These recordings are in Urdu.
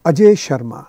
اجے شرما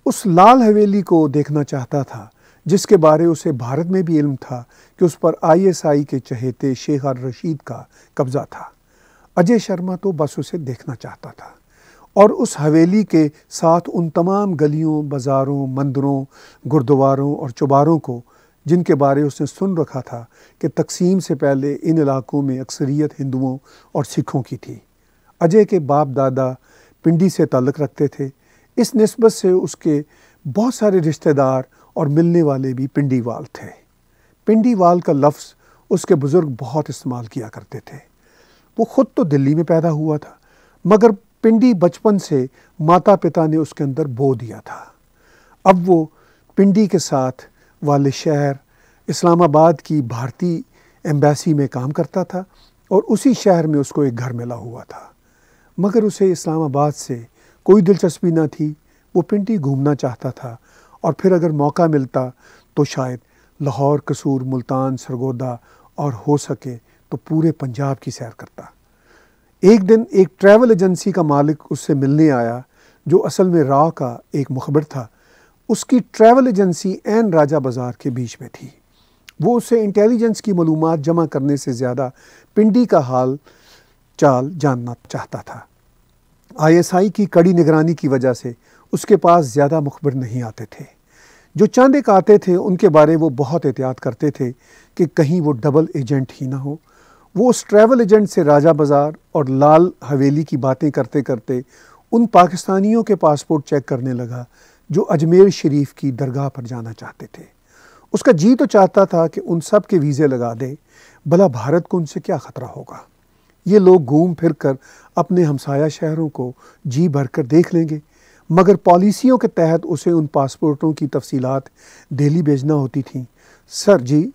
اس لال حویلی کو دیکھنا چاہتا تھا جس کے بارے اسے بھارت میں بھی علم تھا کہ اس پر ISI کے چہیتے شیخ الرشید کا قبضہ تھا۔ اجے شرما تو بس اسے دیکھنا چاہتا تھا اور اس حویلی کے ساتھ ان تمام گلیوں، بازاروں، مندروں، گردواروں اور چوباروں کو جن کے بارے اس نے سن رکھا تھا کہ تقسیم سے پہلے ان علاقوں میں اکثریت ہندوؤں اور سکھوں کی تھی۔ اجے کے باپ دادا پنڈی سے تعلق رکھتے تھے، اس نسبت سے اس کے بہت سارے رشتہ دار اور ملنے والے بھی پنڈی وال تھے۔ پنڈی وال کا لفظ اس کے بزرگ بہت استعمال کیا کرتے تھے۔ وہ خود تو دلی میں پیدا ہوا تھا مگر پنڈی بچپن سے ماتا پتا نے اس کے اندر بو دیا تھا۔ اب وہ پنڈی کے ساتھ والے شہر اسلام آباد کی بھارتی ایمبیسی میں کام کرتا تھا اور اسی شہر میں اس کو ایک گھر ملا ہوا تھا، مگر اسے اسلام آباد سے کوئی دلچسپی نہ تھی۔ وہ پنڈی گھومنا چاہتا تھا اور پھر اگر موقع ملتا تو شاید لاہور، قصور، ملتان، سرگودا اور ہو سکے تو پورے پنجاب کی سیر کرتا۔ ایک دن ایک ٹریول ایجنسی کا مالک اس سے ملنے آیا جو اصل میں راہ کا ایک مخبر تھا۔ اس کی ٹریول ایجنسی عین راجہ بازار کے بیچ میں تھی۔ وہ اس سے انٹیلیجنس کی معلومات جمع کرنے سے زیادہ پنڈی کا حال چال جاننا چاہتا تھا۔ ISI کی کڑی نگرانی کی وجہ سے اس کے پاس زیادہ مخبر نہیں آتے تھے۔ جو چند ایک آتے تھے ان کے بارے وہ بہت احتیاط کرتے تھے کہ کہیں وہ ڈبل ایجنٹ ہی نہ ہو۔ وہ اس ٹریول ایجنٹ سے راجہ بازار اور لال حویلی کی باتیں کرتے کرتے ان پاکستانیوں کے پاسپورٹ چیک کرنے لگا جو اجمیر شریف کی درگاہ پر جانا چاہتے تھے۔ اس کا جی تو چاہتا تھا کہ ان سب کے ویزے لگا دے، بھلا بھارت کو ان سے کیا خطرہ ہوگا؟ یہ لوگ گھوم پھر کر اپنے ہمسایہ شہروں کو جی بھر کر دیکھ لیں گے، مگر پالیسیوں کے تحت اسے ان پاسپورٹوں کی تفصیلات دہلی بھیجنا ہوتی تھیں۔ سر جی،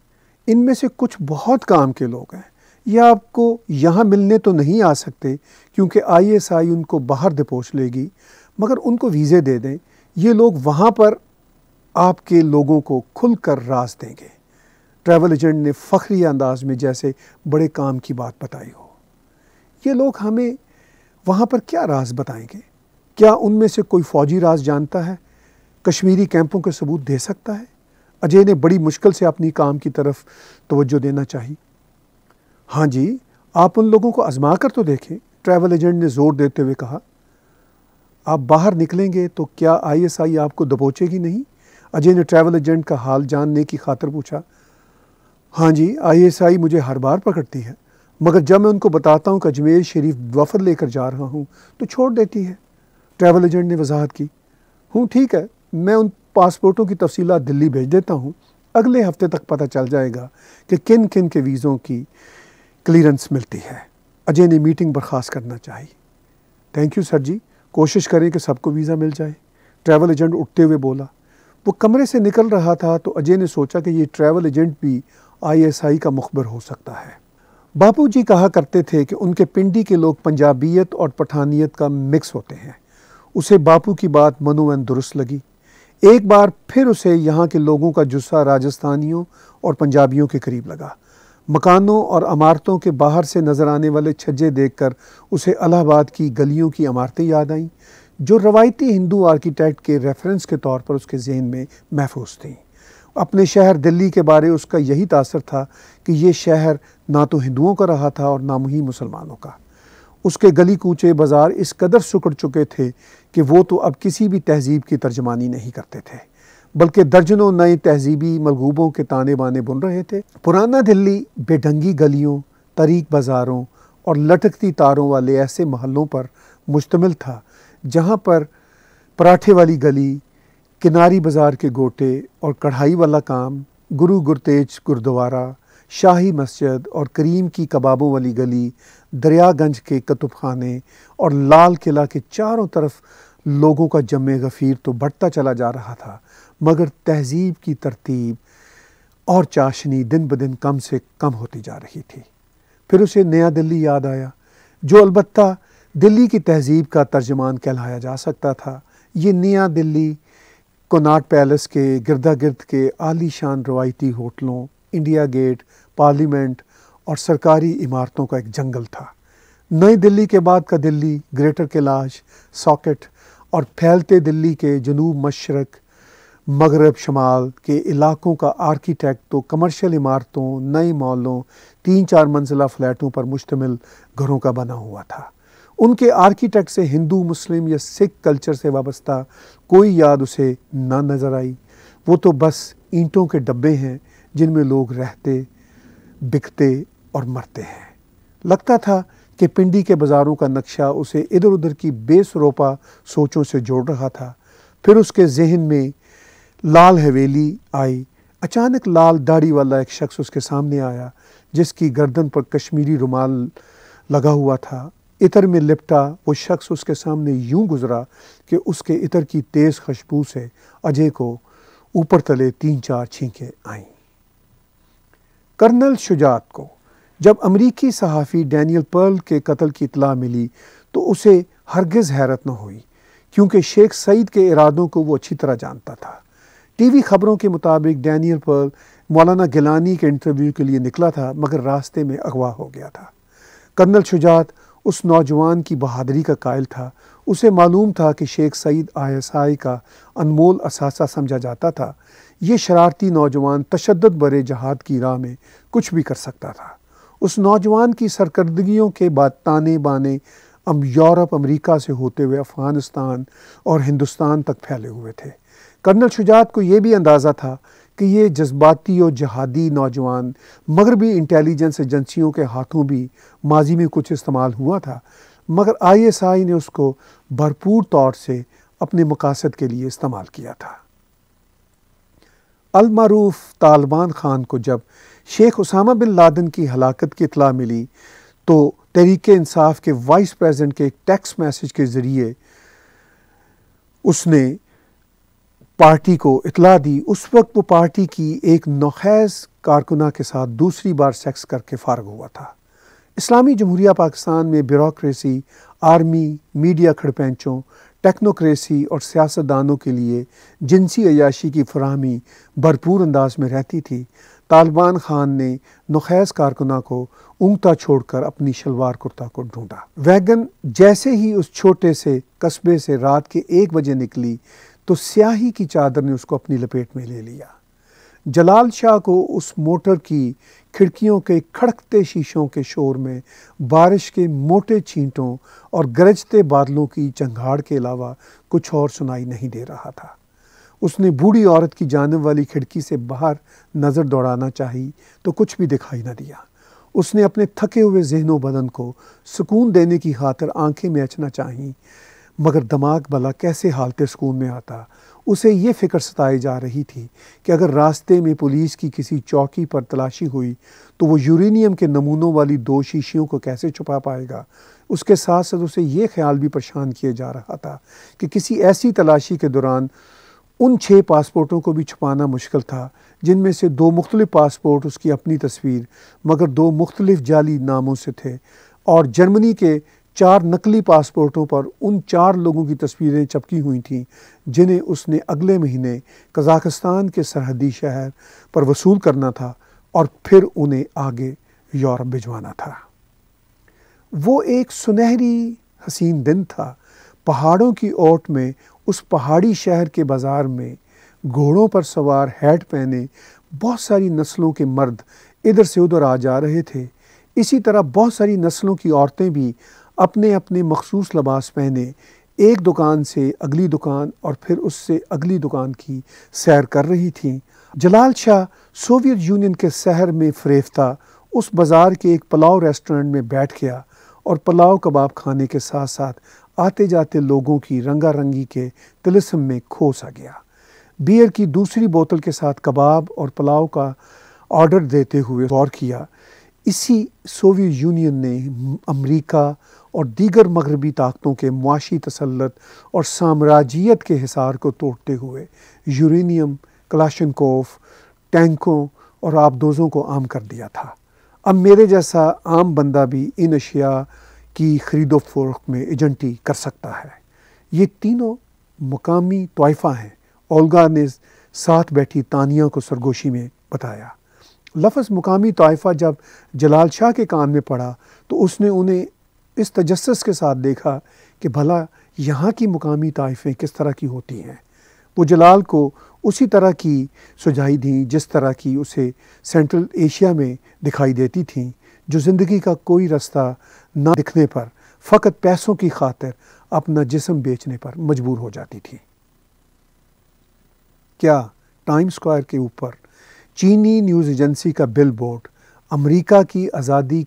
ان میں سے کچھ بہت کام کے لوگ ہیں، یہ آپ کو یہاں ملنے تو نہیں آ سکتے کیونکہ ISI ان کو باہر دبوچ لے گی، مگر ان کو ویزے دے دیں، یہ لوگ وہاں پر آپ کے لوگوں کو کھل کر راز دیں گے۔ ٹریول ایجنٹ نے فخری انداز میں جیسے بڑے کام کی بات بتائی ہو۔ یہ لوگ ہمیں وہاں پر کیا راز بتائیں گے؟ کیا ان میں سے کوئی فوجی راز جانتا ہے؟ کشمیری کیمپوں کے ثبوت دے سکتا ہے؟ اجے نے بڑی مشکل سے اپنی کام کی طرف توجہ دینا چاہی۔ ہاں جی، آپ ان لوگوں کو آزما کر تو دیکھیں، ٹریول ایجنٹ نے زور دیتے ہوئے کہا۔ آپ باہر نکلیں گے تو کیا ISI آپ کو دبوچے گی نہیں؟ اجے نے ٹریول ایجنٹ کا حال جاننے کی خاطر پوچھا۔ ہاں جی، ISI مجھے ہر بار پکڑتی ہے، مگر جب میں ان کو بتاتا ہوں کہ اجمیر شریف وفد لے کر جا رہا ہوں تو چھوڑ دیتی ہے۔ ٹریول ایجنٹ نے وضاحت کی۔ ٹھیک ہے، میں ان پاسپورٹوں کی تفصیلات دلی بھیج دیتا ہوں، اگلے ہفتے تک پتہ چل جائے گا کہ کن کن کے ویزوں کی کلیئرنس ملتی ہے۔ اجے نے میٹنگ برخاست کرنا چاہی۔ تھینک یو سر جی، کوشش کریں کہ سب کو ویزا مل جائے، ٹریول ایجنٹ اٹھتے ہوئے بولا۔ وہ کمرے سے نکل رہا تھا تو اجے نے سوچا کہ یہ ٹریول ایجنٹ بھی ISI کا مخبر ہو سکتا ہے۔ باپو جی کہا کرتے تھے کہ ان کے پنڈی کے لوگ پنجابیت اور پٹھانیت کا مکس ہوتے ہیں۔ اسے باپو کی بات منوعین درست لگی۔ ایک بار پھر اسے یہاں کے لوگوں کا جثہ راجستھانیوں اور پنجابیوں کے قریب لگا۔ مکانوں اور عمارتوں کے باہر سے نظر آنے والے چھجے دیکھ کر اسے الہ آباد کی گلیوں کی عمارتیں یاد آئیں جو روایتی ہندو آرکیٹیکٹ کے ریفرنس کے طور پر اس کے ذہن میں محفوظ تھیں۔ اپنے شہر دلی کے بارے اس کا یہی تاثر تھا کہ یہ شہر نہ تو ہندوؤں کا رہا تھا اور نہ ہی مسلمانوں کا۔ اس کے گلی کوچے بازار اس قدر سکڑ چکے تھے کہ وہ تو اب کسی بھی تہذیب کی ترجمانی نہیں کرتے تھے، بلکہ درجنوں نئے تہذیبی ملغوبوں کے تانے بانے بن رہے تھے۔ پرانا دلی بے ڈھنگی گلیوں، تاریک بازاروں اور لٹکتی تاروں والے ایسے محلوں پر مشتمل تھا جہاں پر پراٹھے والی گلی، کناری بازار کے گوٹے اور کڑھائی والا کام، گرو گرتیج گردوارہ، شاہی مسجد اور کریم کی کبابوں والی گلی، دریا گنج کے کتب خانے اور لال قلعہ کے چاروں طرف لوگوں کا جمع غفیر تو بڑھتا چلا جا رہا تھا، مگر تہذیب کی ترتیب اور چاشنی دن بدن کم سے کم ہوتی جا رہی تھی۔ پھر اسے نیا دلی یاد آیا جو البتہ دلی کی تہذیب کا ترجمان کہلایا جا سکتا تھا۔ یہ نیا دلی کناٹ پیلس کے گردا گرد کے عالی شان روایتی ہوٹلوں، انڈیا گیٹ، پارلیمنٹ اور سرکاری عمارتوں کا ایک جنگل تھا۔ نئی دلی کے بعد کا دلی گریٹر کیلاش، ساکٹ اور پھیلتے دلی کے جنوب مشرق مغرب شمال کے علاقوں کا آرکیٹیکٹ تو کمرشل عمارتوں، نئے مالوں، 3-4 منزلہ فلیٹوں پر مشتمل گھروں کا بنا ہوا تھا۔ ان کے آرکیٹیکٹ سے ہندو، مسلم یا سکھ کلچر سے وابستہ کوئی یاد اسے نہ نظر آئی۔ وہ تو بس اینٹوں کے ڈبے ہیں جن میں لوگ رہتے، بکتے اور مرتے ہیں۔ لگتا تھا کہ پنڈی کے بازاروں کا نقشہ اسے ادھر ادھر کی بے سروپا سوچوں سے جوڑ رہا تھا۔ پھر اس کے ذہن میں لال حویلی آئی۔ اچانک لال داڑھی والا ایک شخص اس کے سامنے آیا جس کی گردن پر کشمیری رومال لگا ہوا تھا۔ عطر میں لپٹا وہ شخص اس کے سامنے یوں گزرا کہ اس کے عطر کی تیز خوشبو سے اجے کو اوپر تلے 3-4 چھینکیں آئیں۔ کرنل شجاعت کو جب امریکی صحافی ڈینیل پرل کے قتل کی اطلاع ملی تو اسے ہرگز حیرت نہ ہوئی، کیونکہ شیخ سعید کے ارادوں کو وہ اچھی طرح جانتا تھا۔ ٹی وی خبروں کے مطابق ڈینیل پرل مولانا گیلانی کے انٹرویو کے لیے نکلا تھا، مگر راستے میں اغوا ہو گیا تھا۔ کرنل شجاعت اس نوجوان کی بہادری کا قائل تھا۔ اسے معلوم تھا کہ شیخ سعید ISI کا انمول اثاثہ سمجھا جاتا تھا۔ یہ شرارتی نوجوان تشدد برے جہاد کی راہ میں کچھ بھی کر سکتا تھا۔ اس نوجوان کی سرکردگیوں کے تانے بانے یورپ، امریکہ سے ہوتے ہوئے افغانستان اور ہندوستان تک پھیلے ہوئے تھے۔ کرنل شجاعت کو یہ بھی اندازہ تھا کہ یہ جذباتی اور جہادی نوجوان مغربی انٹیلیجنس ایجنسیوں کے ہاتھوں بھی ماضی میں کچھ استعمال ہوا تھا، مگر ISI نے اس کو بھرپور طور سے اپنے مقاصد کے لیے استعمال کیا تھا۔ المعروف طالبان خان کو جب شیخ اسامہ بن لادن کی ہلاکت کی اطلاع ملی تو تحریک انصاف کے وائس پریزیڈنٹ کے ایک ٹیکسٹ میسج کے ذریعے اس نے پارٹی کو اطلاع دی۔ اس وقت وہ پارٹی کی ایک نوخیز کارکنہ کے ساتھ دوسری بار سیکس کر کے فارغ ہوا تھا۔ اسلامی جمہوریہ پاکستان میں بیوروکریسی، آرمی، میڈیا کھڑپینچوں، ٹیکنوکریسی اور سیاستدانوں کے لیے جنسی عیاشی کی فراہمی بھرپور انداز میں رہتی تھی۔ طالبان خان نے نوخیز کارکنہ کو اونگتا چھوڑ کر اپنی شلوار کرتا کو ڈھونڈا۔ ویگن جیسے ہی اس چھوٹے سے قصبے سے رات کے 1 بجے نکلی تو سیاہی کی چادر نے اس کو اپنی لپیٹ میں لے لیا۔ جلال شاہ کو اس موٹر کی کھڑکیوں کے کھڑکتے شیشوں کے شور میں بارش کے موٹے چھینٹوں اور گرجتے بادلوں کی چنگھاڑ کے علاوہ کچھ اور سنائی نہیں دے رہا تھا۔ اس نے بوڑھی عورت کی جانب والی کھڑکی سے باہر نظر دوڑانا چاہی تو کچھ بھی دکھائی نہ دیا۔ اس نے اپنے تھکے ہوئے ذہن و بدن کو سکون دینے کی خاطر آنکھیں میچنا چاہیں، مگر دماغ بھلا کیسے حالت سکون میں آتا۔ اسے یہ فکر ستائی جا رہی تھی کہ اگر راستے میں پولیس کی کسی چوکی پر تلاشی ہوئی تو وہ یورینیم کے نمونوں والی 2 شیشیوں کو کیسے چھپا پائے گا۔ اس کے ساتھ ساتھ اسے یہ خیال بھی پریشان کیے جا رہا تھا کہ کسی ایسی تلاشی کے دوران ان 6 پاسپورٹوں کو بھی چھپانا مشکل تھا جن میں سے 2 مختلف پاسپورٹ اس کی اپنی تصویر مگر 2 مختلف جعلی ناموں سے تھے، اور جرمنی کے 4 نقلی پاسپورٹوں پر ان 4 لوگوں کی تصویریں چپکی ہوئی تھیں جنہیں اس نے اگلے مہینے قزاقستان کے سرحدی شہر پر وصول کرنا تھا اور پھر انہیں آگے یورپ بھجوانا تھا۔ وہ ایک سنہری حسین دن تھا۔ پہاڑوں کی اوٹ میں اس پہاڑی شہر کے بازار میں گھوڑوں پر سوار ہیٹ پہنے بہت ساری نسلوں کے مرد ادھر سے ادھر آ جا رہے تھے۔ اسی طرح بہت ساری نسلوں کی عورتیں بھی اپنے اپنے مخصوص لباس پہنے ایک دکان سے اگلی دکان اور پھر اس سے اگلی دکان کی سیر کر رہی تھیں۔ جلال شاہ سوویت یونین کے شہر میں فریفتہ اس بازار کے ایک پلاؤ ریسٹورنٹ میں بیٹھ گیا اور پلاؤ کباب کھانے کے ساتھ ساتھ آتے جاتے لوگوں کی رنگا رنگی کے طلسم میں کھو سا گیا۔ بیئر کی دوسری بوتل کے ساتھ کباب اور پلاؤ کا آرڈر دیتے ہوئے غور کیا۔ اسی سوویت یونین نے امریکہ اور دیگر مغربی طاقتوں کے معاشی تسلط اور سامراجیت کے حصار کو توڑتے ہوئے یورینیم، کلاشنکوف، ٹینکوں اور آبدوزوں کو عام کر دیا تھا۔ اب میرے جیسا عام بندہ بھی ان اشیاء کی خرید و فروخت میں ایجنٹی کر سکتا ہے۔ یہ تینوں مقامی طائفہ ہیں، اولگا نے ساتھ بیٹھی تانیہ کو سرگوشی میں بتایا۔ لفظ مقامی طائفہ جب جلال شاہ کے کان میں پڑا تو اس نے انہیں اس تجسس کے ساتھ دیکھا کہ بھلا یہاں کی مقامی طائفیں کس طرح کی ہوتی ہیں۔ وہ جلال کو اسی طرح کی سجائی دیں جس طرح کی اسے سینٹرل ایشیا میں دکھائی دیتی تھیں، جو زندگی کا کوئی رستہ نہ دکھنے پر فقط پیسوں کی خاطر اپنا جسم بیچنے پر مجبور ہو جاتی تھی۔ کیا ٹائم اسکوائر کے اوپر چینی نیوز ایجنسی کا بل بورڈ امریکہ کی آزادی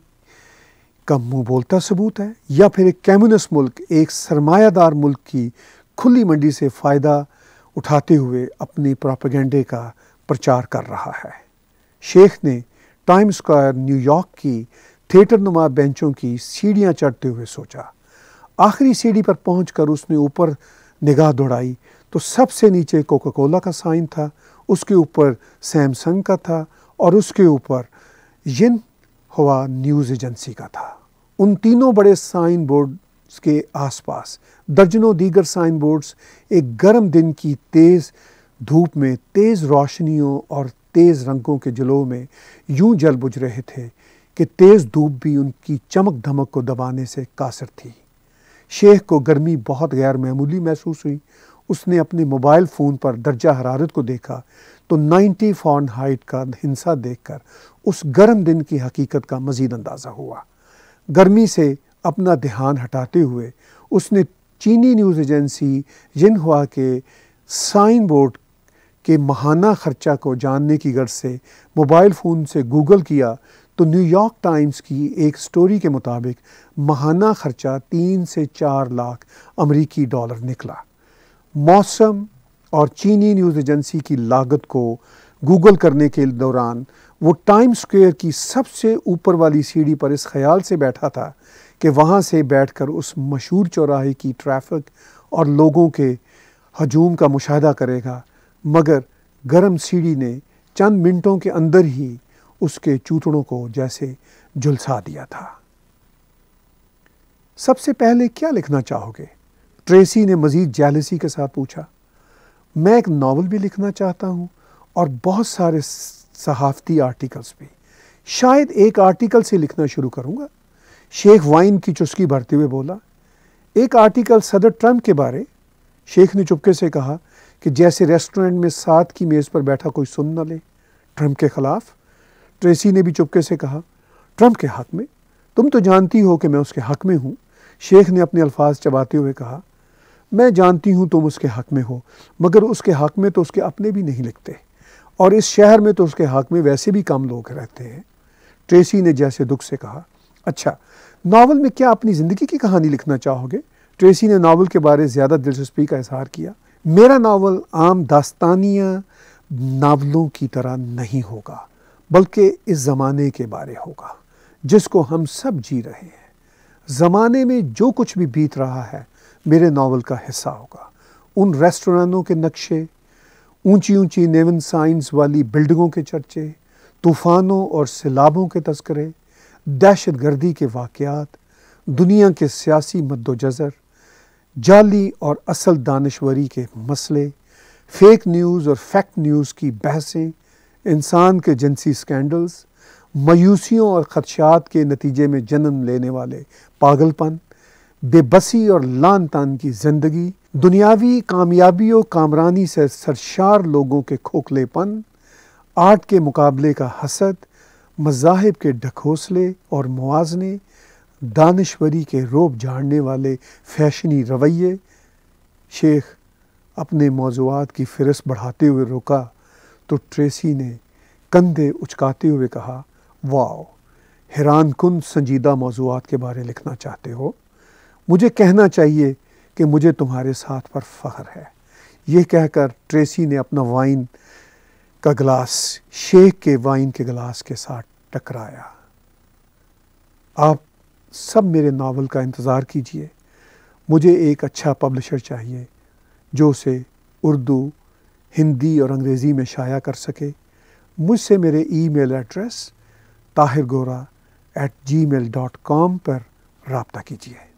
کا منہ بولتا ثبوت ہے، یا پھر ایک کمیونسٹ ملک ایک سرمایہ دار ملک کی کھلی منڈی سے فائدہ اٹھاتے ہوئے اپنی پروپیگنڈے کا پرچار کر رہا ہے؟ شیخ نے ٹائم اسکوائر نیو یارک کی تھیٹر نما بینچوں کی سیڑھیاں چڑھتے ہوئے سوچا۔ آخری سیڑھی پر پہنچ کر اس نے اوپر نگاہ دوڑائی تو سب سے نیچے کوکا کولا کا سائن تھا، اس کے اوپر سیمسنگ کا تھا اور اس کے اوپر ین ہوا نیوز ایجنسی کا تھا۔ ان تینوں بڑے سائن بورڈز کے آس پاس درجنوں دیگر سائن بورڈز ایک گرم دن کی تیز دھوپ میں تیز روشنیوں اور تیز رنگوں کے جلووں میں یوں جل بجھ رہے تھے کہ تیز دھوپ بھی ان کی چمک دھمک کو دبانے سے قاصر تھی۔ شیخ کو گرمی بہت غیر معمولی محسوس ہوئی۔ اس نے اپنے موبائل فون پر درجہ حرارت کو دیکھا تو 90 فارنہائٹ کا ہندسہ دیکھ کر اس گرم دن کی حقیقت کا مزید اندازہ ہوا۔ گرمی سے اپنا دھیان ہٹاتے ہوئے اس نے چینی نیوز ایجنسی ینہوا کے سائن بورڈ کے ماہانہ خرچہ کو جاننے کی غرض سے موبائل فون سے گوگل کیا تو نیو یارک ٹائمز کی ایک سٹوری کے مطابق ماہانہ خرچہ 3 سے 4 لاکھ امریکی ڈالر نکلا۔ موسم اور چینی نیوز ایجنسی کی لاگت کو گوگل کرنے کے دوران وہ ٹائم اسکوائر کی سب سے اوپر والی سیڑھی پر اس خیال سے بیٹھا تھا کہ وہاں سے بیٹھ کر اس مشہور چوراہے کی ٹریفک اور لوگوں کے ہجوم کا مشاہدہ کرے گا، مگر گرم سیڑھی نے چند منٹوں کے اندر ہی اس کے چوتڑوں کو جیسے جھلسا دیا تھا۔ سب سے پہلے کیا لکھنا چاہو گے؟ ٹریسی نے مزید جیلسی کے ساتھ پوچھا۔ میں ایک ناول بھی لکھنا چاہتا ہوں اور بہت سارے صحافتی آرٹیکلز بھی۔ شاید ایک آرٹیکل سے لکھنا شروع کروں گا۔ شیخ وائن کی چسکی بھرتے ہوئے بولا۔ ایک آرٹیکل صدر ٹرمپ کے بارے؟ شیخ نے چپکے سے کہا کہ جیسے ریسٹورنٹ میں ساتھ کی میز پر بیٹھا کوئی سن نہ لے۔ ٹرمپ کے خلاف؟ ٹریسی نے بھی چپکے سے کہا۔ ٹرمپ کے حق میں؟ تم تو جانتی ہو کہ میں اس کے حق میں ہوں۔ شیخ نے اپنے الفاظ چباتے ہوئے کہا۔ میں جانتی ہوں تم اس کے حق میں ہو، مگر اس کے حق میں تو اس کے اپنے بھی نہیں لکھتے، اور اس شہر میں تو اس کے حق میں ویسے بھی کم لوگ رہتے ہیں۔ ٹریسی نے جیسے دکھ سے کہا۔ اچھا، ناول میں کیا اپنی زندگی کی کہانی لکھنا چاہو گے؟ ٹریسی نے ناول کے بارے زیادہ دلچسپی کا اظہار کیا۔ میرا ناول عام داستانیہ ناولوں کی طرح نہیں ہوگا، بلکہ اس زمانے کے بارے ہوگا جس کو ہم سب جی رہے ہیں۔ زمانے میں جو کچھ بھی بیت رہا ہے میرے ناول کا حصہ ہوگا۔ ان ریسٹورانوں کے نقشے، اونچی اونچی نیون سائنز والی بلڈنگوں کے چرچے، طوفانوں اور سیلابوں کے تذکرے، دہشت گردی کے واقعات، دنیا کے سیاسی مد و جزر، جعلی اور اصل دانشوری کے مسئلے، فیک نیوز اور فیکٹ نیوز کی بحثیں، انسان کے جنسی سکینڈلز، مایوسیوں اور خدشات کے نتیجے میں جنم لینے والے پاگل پن، بے بسی اور لعن طعن کی زندگی، دنیاوی کامیابی و کامرانی سے سرشار لوگوں کے کھوکھلے پن، آرٹ کے مقابلے کا حسد، مذاہب کے ڈھکوسلے اور موازنے، دانشوری کے روب جھاڑنے والے فیشنی رویے۔ شیخ اپنے موضوعات کی فہرست بڑھاتے ہوئے رکا تو ٹریسی نے کندھے اچکاتے ہوئے کہا، واو، حیران کن سنجیدہ موضوعات کے بارے لکھنا چاہتے ہو۔ مجھے کہنا چاہیے کہ مجھے تمہارے ساتھ پر فخر ہے۔ یہ کہہ کر ٹریسی نے اپنا وائن کا گلاس شیخ کے وائن کے گلاس کے ساتھ ٹکرایا۔ آپ سب میرے ناول کا انتظار کیجئے۔ مجھے ایک اچھا پبلشر چاہیے جو اسے اردو، ہندی اور انگریزی میں شائع کر سکے۔ مجھ سے میرے ای میل ایڈریس tahirgora@gmail.com پر رابطہ کیجیے۔